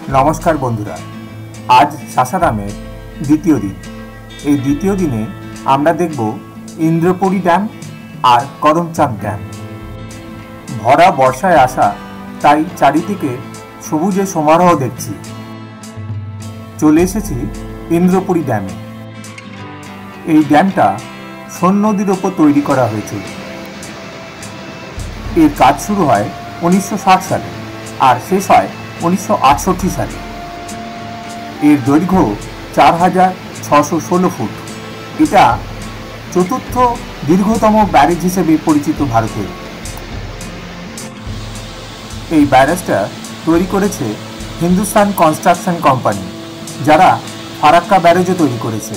नमस्कार बंधुरा आज सासारामेर द्वितीय दिन। এই দ্বিতীয় দিনে আমরা দেখব ইন্দ্রপুরী ড্যাম আর করমচাঁদ ড্যাম। ভরা বর্ষায় আসা, তাই চারিদিকে সবুজে সমারোহ দেখছি। চলে এসেছি ইন্দ্রপুরী ড্যামে। এই ড্যামটা সোন নদীর ওপর তৈরি করা হয়েছে। এর কাজ শুরু হয় 1960 সালে আর শেষ হয় 1968 সালে। এর দৈর্ঘ্য 4616 ফুট। এটা চতুর্থ দীর্ঘতম ব্যারেজ হিসেবে পরিচিত ভারতের। এই ব্যারেজটা তৈরি করেছে হিন্দুস্তান কনস্ট্রাকশন কোম্পানি, যারা ফারাক্কা ব্যারেজও তৈরি করেছে।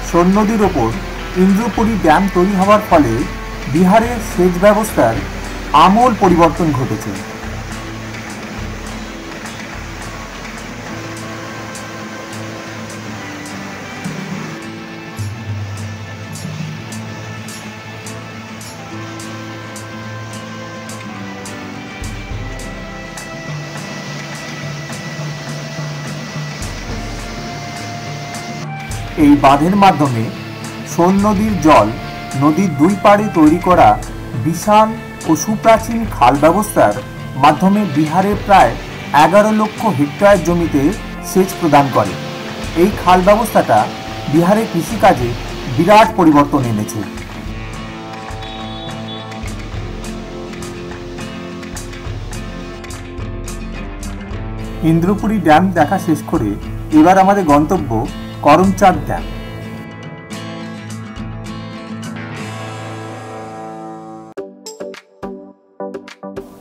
সোন নদীর ওপর ইন্দ্রপুরী ড্যাম তৈরি হওয়ার ফলে বিহারের সেচ ব্যবস্থার আমূল পরিবর্তন ঘটেছে। এই বাঁধের মাধ্যমে সোন নদীর জল নদীর দুই পাড়ে তৈরি করা বিশাল ও সুপ্রাচীন খাল ব্যবস্থার মাধ্যমে বিহারের প্রায় 11 লক্ষ হেক্টর জমিতে সেচ প্রদান করে। এই খাল ব্যবস্থাটা বিহারের কৃষিকাজে বিরাট পরিবর্তন এনেছে। ইন্দ্রপুরী ড্যাম দেখা শেষ করে এবার আমাদের গন্তব্য করমচাঁদ ড্যাম।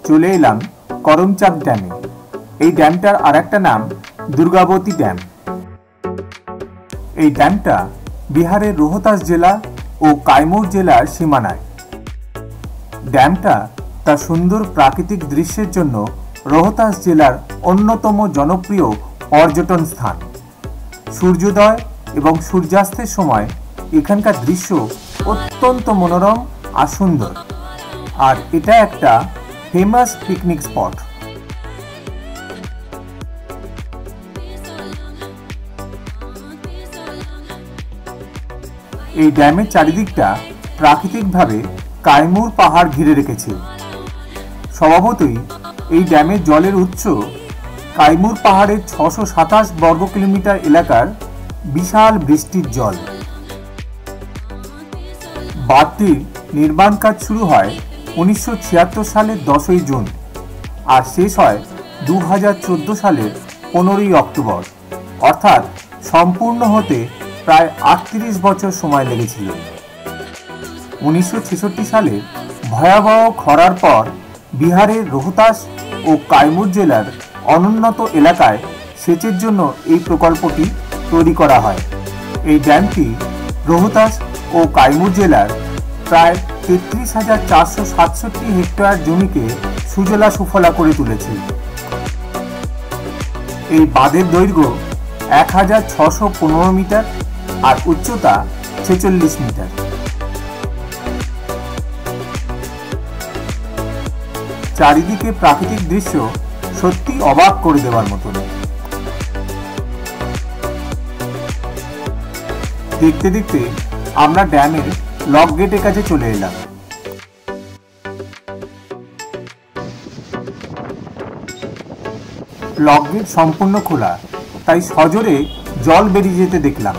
চলে এলাম করমচাঁদ ড্যামে। এই ড্যামটার আর একটা নাম দুর্গাবতী ড্যাম। এই ড্যামটা বিহারের রোহতাস জেলা ও কাইমুর জেলার সীমানায়। ড্যামটা তার সুন্দর প্রাকৃতিক দৃশ্যের জন্য রোহতাস জেলার অন্যতম জনপ্রিয় পর্যটন স্থান। সূর্যোদয় এবং সূর্যাস্তের সময় এখানকার দৃশ্য অত্যন্ত মনোরম আর সুন্দর, আর এটা একটা ফেমাস পিকনিক স্পট। এই ড্যামের চারিদিকটা প্রাকৃতিকভাবে কাইমুর পাহাড় ঘিরে রেখেছে। স্বভাবতই এই ড্যামের জলের উৎস কাইমুর পাহাড়ের 627 বর্গ কিলোমিটার এলাকার বিশাল বৃষ্টির জল। বাঁধটির নির্মাণ কাজ শুরু হয় 1976 সালের 10ই জুন আর শেষ হয় 2014 সালের 15ই অক্টোবর, অর্থাৎ সম্পূর্ণ হতে প্রায় 38 বছর সময় লেগেছিল। 1966 সালে ভয়াবহ খরার পর বিহারের রোহতাস ও কাইমুর জেলার অনুন্নত এলাকায় সেচের জন্য এই প্রকল্পটি তৈরি করা হয়। এই ড্যামটি রোহতাস ও কাইমুর জেলার প্রায় 33,467 হেক্টর জমিকে সুজলা সুফলা করে তুলেছে। এই বাঁধের দৈর্ঘ্য 1615 মিটার আর উচ্চতা 46 মিটার। চারিদিকে প্রাকৃতিক দৃশ্য সত্যি অবাক করে দেওয়ার মতন। দেখতে দেখতে আমরা ড্যামের লক গেটের কাছে চলে এলাম। লক গেট সম্পূর্ণ খোলা, তাই সজোরে জল বেরিয়ে যেতে দেখলাম।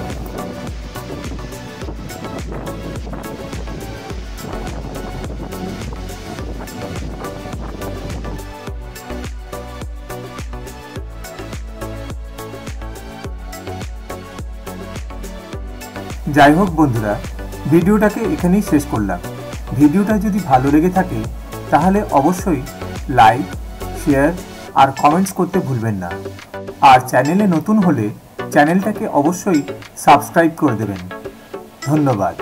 যাই হোক বন্ধুরা, ভিডিওটাকে এখানেই শেষ করলাম। ভিডিওটা যদি ভালো লেগে থাকে তাহলে অবশ্যই লাইক, শেয়ার আর কমেন্টস করতে ভুলবেন না। আর চ্যানেলে নতুন হলে চ্যানেলটাকে অবশ্যই সাবস্ক্রাইব করে দেবেন। ধন্যবাদ।